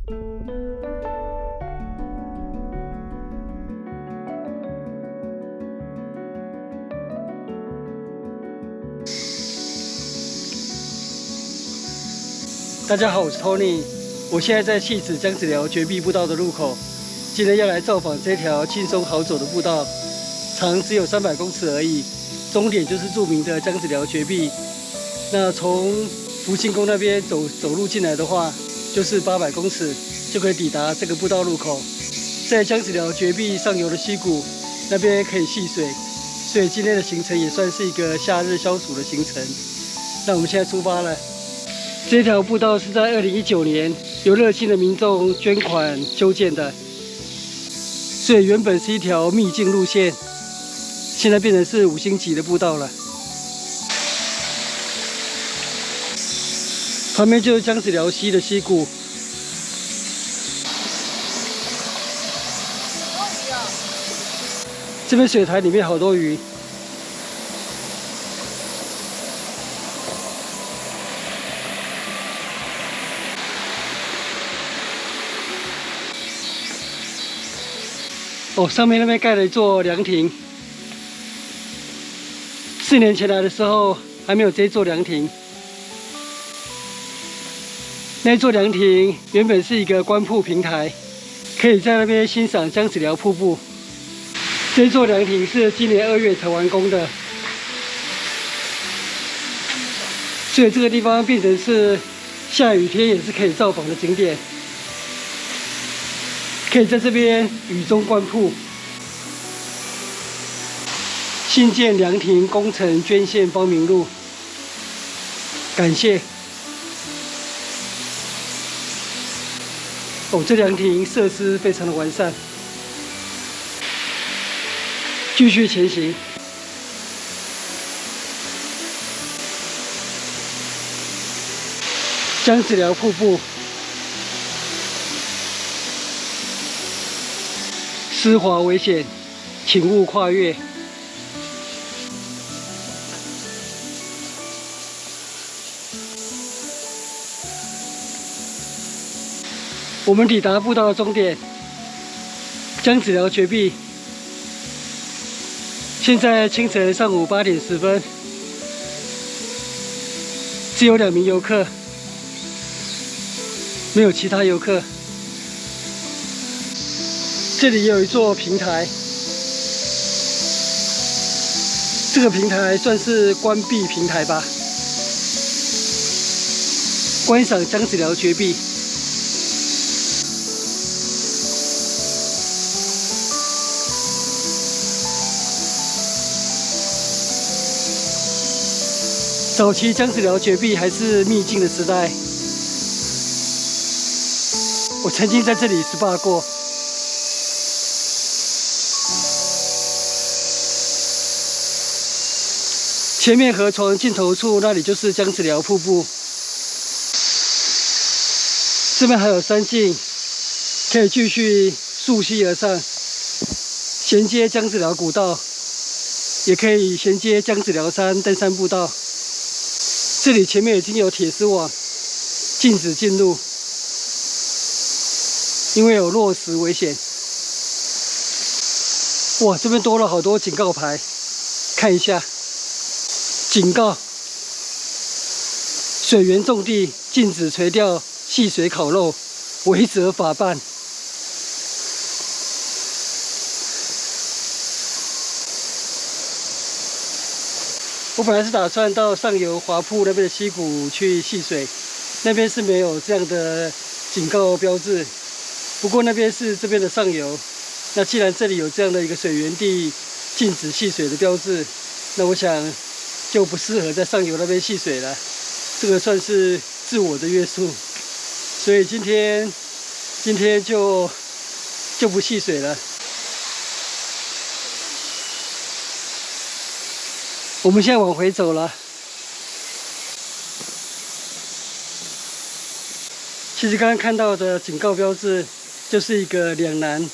大家好，我是 Tony， 我现在在汐止江子寮绝壁步道的入口，今天要来造访这条轻松好走的步道，长只有300公尺而已，终点就是著名的江子寮绝壁。那从福清宫那边走路进来的话，就是800公尺就可以抵达这个步道入口。在江子寮绝壁上游的溪谷那边可以戏水，所以今天的行程也算是一个夏日消暑的行程。那我们现在出发了。 这条步道是在2019年由热心的民众捐款修建的，所以原本是一条秘境路线，现在变成是5星级的步道了。旁边就是江子寮溪的溪谷，这边水潭里面好多鱼。 哦，上面那边盖了一座凉亭。4年前来的时候还没有这座凉亭。那座凉亭原本是一个观瀑平台，可以在那边欣赏江子寮瀑布。这座凉亭是今年2月才完工的，所以这个地方变成是下雨天也是可以造访的景点。 可以在这边雨中观瀑。新建凉亭工程捐献方明路，感谢。哦，这凉亭设施非常的完善。继续前行。江子寮瀑布。 湿滑危险，请勿跨越。我们抵达步道的终点，江子寮绝壁。现在清晨上午8点10分，只有2名游客，没有其他游客。 这里也有一座平台，这个平台算是关闭平台吧。观赏江子寮绝壁。早期江子寮绝壁还是秘境的时代，我曾经在这里SPA过。 前面河床尽头处，那里就是江子寮瀑布。这边还有山径，可以继续溯溪而上，衔接江子寮古道，也可以衔接江子寮山登山步道。这里前面已经有铁丝网，禁止进入，因为有落石危险。哇，这边多了好多警告牌，看一下。 警告：水源重地禁止垂钓、戏水、烤肉，违者法办。我本来是打算到上游华瀑那边的溪谷去戏水，那边是没有这样的警告标志。不过那边是这边的上游，那既然这里有这样的一个水源地禁止戏水的标志，那我想。 就不适合在上游那边戏水了，这个算是自我的约束，所以今天就不戏水了。我们现在往回走了。其实刚刚看到的警告标志就是一个两难，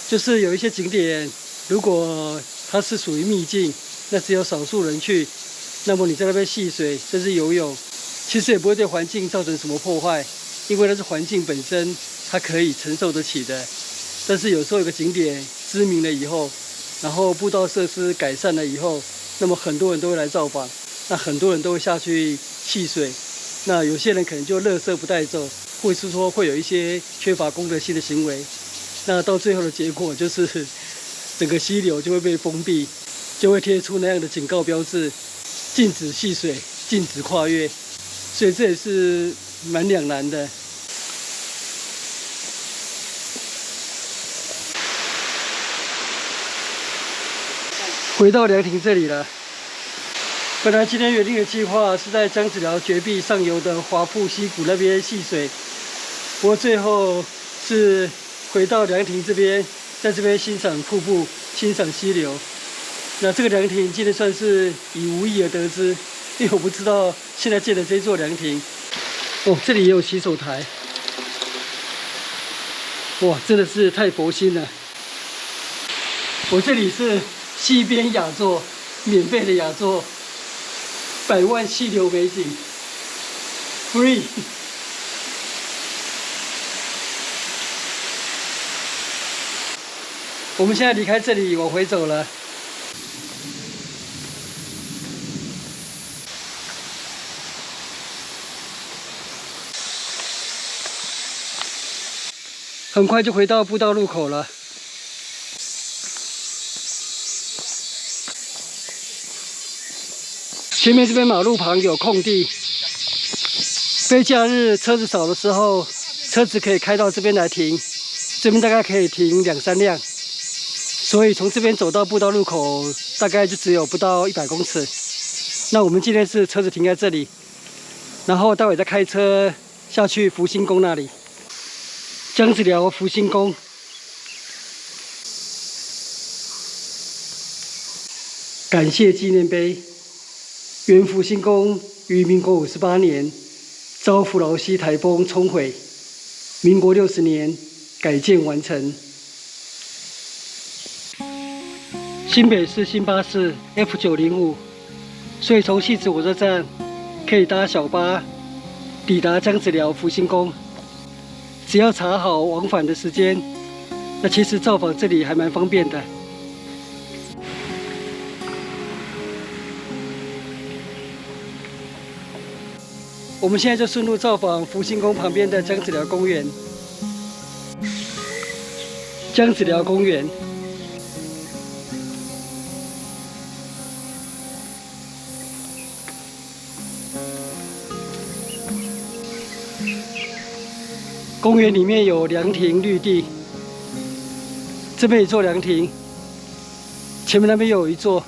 就是有一些景点，如果它是属于秘境，那只有少数人去，那么你在那边戏水甚至游泳，其实也不会对环境造成什么破坏，因为那是环境本身它可以承受得起的。但是有时候有个景点知名了以后，然后步道设施改善了以后，那么很多人都会来造访，那很多人都会下去戏水。那有些人可能就垃圾不带走，或者是说会有一些缺乏公德心的行为。那到最后的结果就是整个溪流就会被封闭，就会贴出那样的警告标志，禁止戏水，禁止跨越。所以这也是蛮两难的。回到凉亭这里了。本来今天原定的计划是在江子寮绝壁上游的华瀑溪谷那边戏水，不过最后是回到凉亭这边，在这边欣赏瀑布、欣赏溪流。那这个凉亭今天算是以无意而得知，因为我不知道现在建的这座凉亭。哦，这里也有洗手台。哇，真的是太佛心了。我这里是溪边雅座，免费的雅座，100万溪流美景 ，free。我们现在离开这里，往回走了。很快就回到步道路口了。前面这边马路旁有空地，非假日车子少的时候，车子可以开到这边来停，这边大概可以停2、3辆，所以从这边走到步道路口大概就只有不到100公尺。那我们今天是车子停在这里，然后待会再开车下去福星宫那里。江子寮福星宫，感谢纪念碑。原福星宫于民国58年遭福劳西台风冲毁，民国60年改建完成。新北市新巴士 F905，所以从汐止火车站可以搭小巴抵达江子寮福星宫。只要查好往返的时间，那其实造访这里还蛮方便的。我们现在就顺路造访福星宫旁边的江子寮公园。江子寮公园，公园里面有凉亭绿地，这边一座凉亭，前面那边又有一座。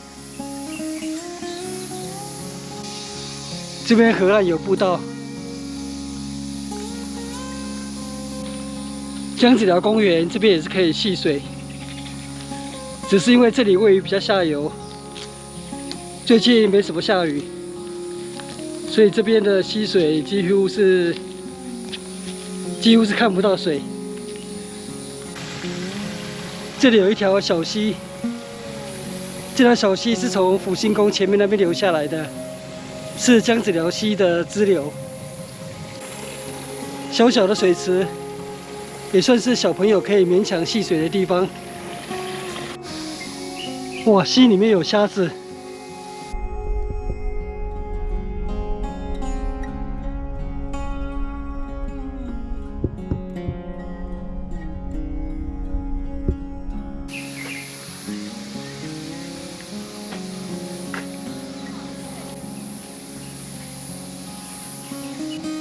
这边河岸有步道。江子寮公园这边也是可以戏水，只是因为这里位于比较下游，最近没什么下雨，所以这边的溪水几乎是看不到水。这里有一条小溪，这条小溪是从福星宫前面那边流下来的，是江子寮溪的支流。小小的水池，也算是小朋友可以勉强戏水的地方。哇，溪里面有虾子。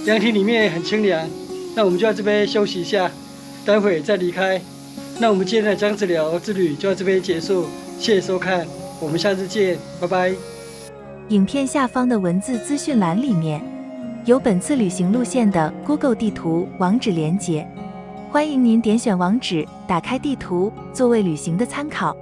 凉亭里面很清凉，那我们就在这边休息一下，待会再离开。那我们今天的江子寮之旅就到这边结束，谢谢收看，我们下次见，拜拜。影片下方的文字资讯栏里面有本次旅行路线的 Google 地图网址连结，欢迎您点选网址，打开地图作为旅行的参考。